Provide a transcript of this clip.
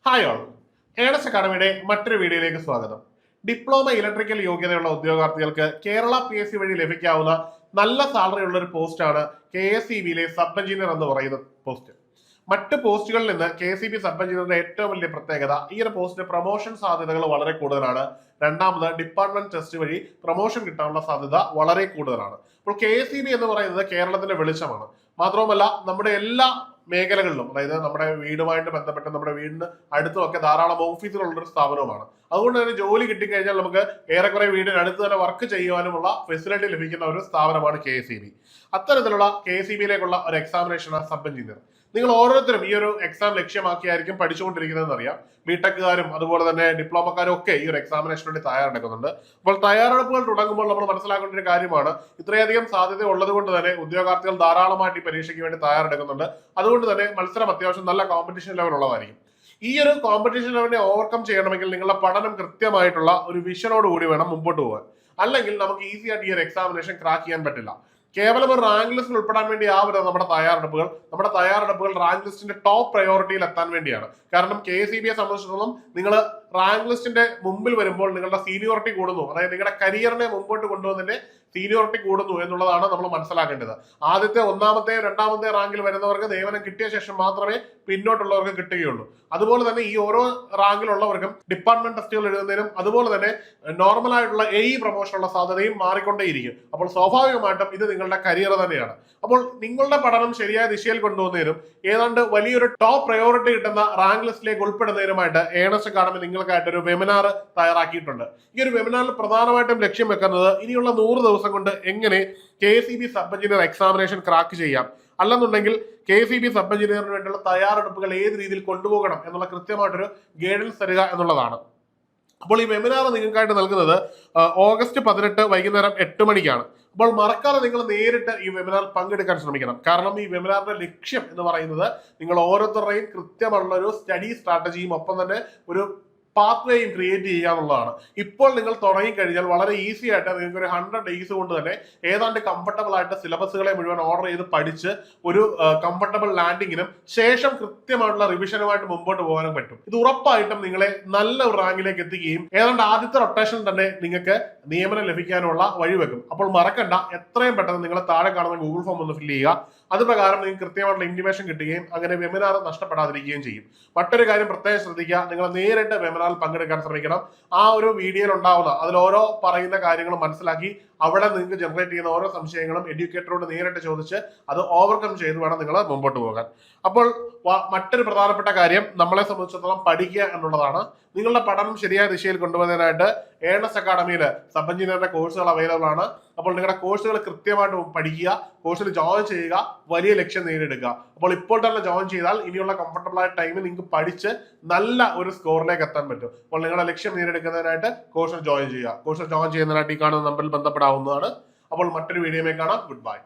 Hi all, earnest അക്കാഡമിയുടെ മറ്റൊരു വീഡിയോയിലേക്ക് സ്വാഗതം. ഡിപ്ലോമ ഇലക്ട്രിക്കൽ യോഗ്യതയുള്ള ഉദ്യോഗാർത്ഥികൾക്ക് കേരള PSC വഴി ലഭിക്കാവുന്ന നല്ല സാലറി ഉള്ള ഒരു പോസ്റ്റാണ് KSEBിയിലെ സബ് എഞ്ചിനീയർ എന്ന് പറയുന്ന പോസ്റ്റ്. മറ്റ് പോസ്റ്റുകളിൽ നിന്ന് KSEB സബ് എഞ്ചിനീയറിന്റെ ഏറ്റവും വലിയ പ്രത്യേകത ഈ ഒരു പോസ്റ്റിന് പ്രൊമോഷൻ സാധ്യതകൾ വളരെ കൂടുതലാണ്. രണ്ടാമത് ഡിപ്പാർട്ട്മെന്റ് ടെസ്റ്റ് വഴി പ്രൊമോഷൻ കിട്ടാനുള്ള സാധ്യത വളരെ കൂടുതലാണ്. അപ്പോൾ KSEB എന്ന് പറയുന്നത് കേരളത്തിന്റെ വെളിച്ചമാണ്. മാത്രവുമല്ല നമ്മുടെ എല്ലാ മേഖലകളിലും, അതായത് നമ്മുടെ വീടുമായിട്ട് ബന്ധപ്പെട്ട് നമ്മുടെ വീടിന് അടുത്തുമൊക്കെ ധാരാളം ഓഫീസുകളുള്ള ഒരു സ്ഥാപനവുമാണ്. അതുകൊണ്ട് തന്നെ ജോലി കിട്ടിക്കഴിഞ്ഞാൽ നമുക്ക് ഏറെക്കുറെ വീടിന് അടുത്ത് തന്നെ വർക്ക് ചെയ്യുവാനുമുള്ള ഫെസിലിറ്റി ലഭിക്കുന്ന ഒരു സ്ഥാപനമാണ് KSEB. അത്തരത്തിലുള്ള KSEBയിലേക്കുള്ള ഒരു എക്സാമിനേഷനാണ് സബ് എഞ്ചിനീയർ. നിങ്ങൾ ഓരോരുത്തരും ഈ ഒരു എക്സാം ലക്ഷ്യമാക്കിയായിരിക്കും പഠിച്ചുകൊണ്ടിരിക്കുന്നതെന്ന് അറിയാം. ബിടെക്കുകാരും അതുപോലെ തന്നെ ഡിപ്ലോമക്കാരും ഒക്കെ ഈ ഒരു എക്സാമിനേഷന് വേണ്ടി തയ്യാറെടുക്കുന്നുണ്ട്. അപ്പോൾ തയ്യാറെടുപ്പുകൾ തുടങ്ങുമ്പോൾ നമ്മൾ മനസ്സിലാക്കേണ്ട ഒരു കാര്യമാണ്, ഇത്രയധികം സാധ്യത ഉള്ളത് കൊണ്ട് തന്നെ ഉദ്യോഗാർത്ഥികൾ ധാരാളമായിട്ട് ഈ പരീക്ഷയ്ക്ക് വേണ്ടി തയ്യാറെടുക്കുന്നുണ്ട്. അതുകൊണ്ട് തന്നെ മത്സരം അത്യാവശ്യം നല്ല കോമ്പറ്റീഷൻ ലെവൽ ഉള്ളതായിരിക്കും. ഈ ഒരു കോമ്പറ്റീഷൻ ലെവലിനെ ഓവർകം ചെയ്യണമെങ്കിൽ നിങ്ങളുടെ പഠനം കൃത്യമായിട്ടുള്ള ഒരു വിഷനോട് കൂടി വേണം മുമ്പോട്ട് പോകാൻ. അല്ലെങ്കിൽ നമുക്ക് ഈസി ആയിട്ട് ഈ ഒരു എക്സാമിനേഷൻ ക്രാക്ക് ചെയ്യാൻ പറ്റില്ല. കേവലം ഒരു റാങ്ക് ലിസ്റ്റിൽ ഉൾപ്പെടാൻ വേണ്ടി ആവരുത് നമ്മുടെ തയ്യാറെടുപ്പുകൾ റാങ്ക് ലിസ്റ്റിന്റെ ടോപ്പ് പ്രയോറിറ്റിയിൽ എത്താൻ വേണ്ടിയാണ്. കാരണം KSEBയെ സംബന്ധിച്ചിടത്തോളം നിങ്ങൾ റാങ്ക് ലിസ്റ്റിന്റെ മുമ്പിൽ വരുമ്പോൾ നിങ്ങളുടെ സീനിയോറിറ്റി കൂടുന്നു, അതായത് നിങ്ങളുടെ കരിയറിനെ മുമ്പോട്ട് കൊണ്ടുവന്നതിന്റെ സീനിയോറിറ്റി കൂടുന്നു എന്നുള്ളതാണ് നമ്മൾ മനസ്സിലാക്കേണ്ടത്. ആദ്യത്തെ ഒന്നാമത്തെ രണ്ടാമത്തെ റാങ്കിൽ വരുന്നവർക്ക് നിയമനം കിട്ടിയ ശേഷം മാത്രമേ പിന്നോട്ടുള്ളവർക്ക് കിട്ടുകയുള്ളൂ. അതുപോലെ തന്നെ ഈ ഓരോ റാങ്കിലുള്ളവർക്കും ഡിപ്പാർട്ട്മെന്റ് ടെസ്റ്റുകൾ എഴുതുന്നതിനും അതുപോലെ തന്നെ നോർമൽ ആയിട്ടുള്ള പ്രൊമോഷനുള്ള സാധ്യതയും മാറിക്കൊണ്ടേയിരിക്കും. അപ്പോൾ സ്വാഭാവികമായിട്ടും ഇത് നിങ്ങളുടെ കരിയർ തന്നെയാണ്. അപ്പോൾ നിങ്ങളുടെ പഠനം ശരിയായ ദിശയിൽ കൊണ്ടുപോകുന്നതിനും ഏതാണ്ട് വലിയൊരു ടോപ്പ് പ്രയോറിറ്റി കിട്ടുന്ന റാങ്ക് ലിസ്റ്റിലേക്ക് ഉൾപ്പെടുന്നതിനുമായിട്ട് ഏണസ് അക്കാഡമി നിങ്ങൾക്കായിട്ട് ഒരു വെബിനാർ തയ്യാറാക്കിയിട്ടുണ്ട്. ഈ ഒരു വെബിനാറിൽ പ്രധാനമായിട്ടും ലക്ഷ്യം വെക്കുന്നത് ഇനിയുള്ള 100 ദിവസം കൊണ്ട് എങ്ങനെ KSEB sub engineer examination crack ചെയ്യാം, അല്ലെന്നുണ്ടെങ്കിൽ KSEB സബ് എഞ്ചിനീയറിന് വേണ്ടിയുള്ള തയ്യാറെടുപ്പുകൾ ഏത് രീതിയിൽ കൊണ്ടുപോകണം എന്നുള്ള കൃത്യമായിട്ടൊരു ഗൈഡൻസ് തരിക എന്നുള്ളതാണ്. അപ്പോൾ ഈ വെബിനാർ നിങ്ങൾക്കായിട്ട് നൽകുന്നത് ഓഗസ്റ്റ് 18 വൈകുന്നേരം 8 മണിക്കാണ്. അപ്പോൾ മറക്കാതെ നിങ്ങൾ നേരിട്ട് ഈ വെബിനാറിൽ പങ്കെടുക്കാൻ ശ്രമിക്കണം. കാരണം ഈ വെബിനാറിന്റെ ലക്ഷ്യം എന്ന് പറയുന്നത് നിങ്ങൾ ഓരോരുത്തരുടെയും കൃത്യമുള്ള ഒരു സ്റ്റഡി സ്ട്രാറ്റജിയും ഒപ്പം തന്നെ ഒരു പാത്വേയും ക്രിയേറ്റ് ചെയ്യുക എന്നുള്ളതാണ്. ഇപ്പോൾ നിങ്ങൾ തുടങ്ങിക്കഴിഞ്ഞാൽ വളരെ ഈസി ആയിട്ട് നിങ്ങൾക്ക് ഒരു 100 ഡേയ്സ് കൊണ്ട് തന്നെ ഏതാണ്ട് കംഫർട്ടബിൾ ആയിട്ട് സിലബസുകളെ മുഴുവൻ ഓർഡർ ചെയ്ത് പഠിച്ച് ഒരു കംഫർട്ടബിൾ ലാൻഡിങ്ങിനും ശേഷം കൃത്യമായിട്ടുള്ള റിവിഷനുമായിട്ട് മുമ്പോട്ട് പോകാനും പറ്റും. ഇത് ഉറപ്പായിട്ടും നിങ്ങളെ നല്ല ഒരു റാങ്കിലേക്ക് എത്തിക്കുകയും ഏതാണ്ട് ആദ്യത്തെ റൊട്ടേഷൻ തന്നെ നിങ്ങൾക്ക് നിയമനം ലഭിക്കാനുള്ള വഴിവെക്കും. അപ്പോൾ മറക്കണ്ട, എത്രയും പെട്ടെന്ന് നിങ്ങൾ താഴെ കാണുന്ന ഗൂഗിൾ ഫോം ഒന്ന് ഫില്ല് ചെയ്യുക. അത് പ്രകാരം നിങ്ങൾക്ക് കൃത്യമായിട്ടുള്ള ഇന്റിമേഷൻ കിട്ടുകയും അങ്ങനെ വെബിനാർ നഷ്ടപ്പെടാതിരിക്കുകയും ചെയ്യും. മറ്റൊരു കാര്യം പ്രത്യേകം ശ്രദ്ധിക്കുക, നിങ്ങൾ നേരിട്ട് വെബിനാറിൽ പങ്കെടുക്കാൻ ശ്രമിക്കണം. ആ ഒരു വീഡിയോയിൽ ഉണ്ടാവുന്ന അതിൽ ഓരോ പറയുന്ന കാര്യങ്ങളും മനസ്സിലാക്കി അവിടെ നിങ്ങൾക്ക് ജനറേറ്റ് ചെയ്യുന്ന ഓരോ സംശയങ്ങളും എഡ്യൂക്കേറ്ററോട് നേരിട്ട് ചോദിച്ച് അത് ഓവർകം ചെയ്ത് വേണം നിങ്ങൾ മുമ്പോട്ട് പോകാൻ. അപ്പോൾ മറ്റൊരു പ്രധാനപ്പെട്ട കാര്യം നമ്മളെ സംബന്ധിച്ചിടത്തോളം പഠിക്കുക എന്നുള്ളതാണ്. നിങ്ങളുടെ പഠനം ശരിയായ ദിശയിൽ കൊണ്ടുപോകുന്നതിനായിട്ട് ഏണസ് അക്കാഡമിയിൽ സബ് എഞ്ചിനീയറിന്റെ കോഴ്സുകൾ അവൈലബിൾ ആണ്. അപ്പോൾ നിങ്ങളുടെ കോഴ്സുകൾ കൃത്യമായിട്ട് പഠിക്കുക, കോഴ്സിൽ ജോയിൻ ചെയ്യുക, വലിയ ലക്ഷ്യം നേടിയെടുക്കുക. അപ്പോൾ ഇപ്പോൾ തന്നെ ജോയിൻ ചെയ്താൽ ഇനിയുള്ള കംഫർട്ടബിൾ ആയ ടൈമിൽ നിങ്ങൾക്ക് പഠിച്ച് നല്ല ഒരു സ്കോറിലേക്ക് എത്താൻ പറ്റും. അപ്പോൾ നിങ്ങളുടെ ലക്ഷ്യം നേടിയെടുക്കുന്നതിനായിട്ട് കോഴ്സിൽ ജോയിൻ ചെയ്യുക. കോഴ്സിൽ ജോയിൻ ചെയ്യുന്നതിനായിട്ട് ഈ കാണുന്ന നമ്പറിൽ ബന്ധപ്പെടാവുന്നതാണ്. അപ്പോൾ മറ്റൊരു വീഡിയോയിൽ കാണാം. Good bye.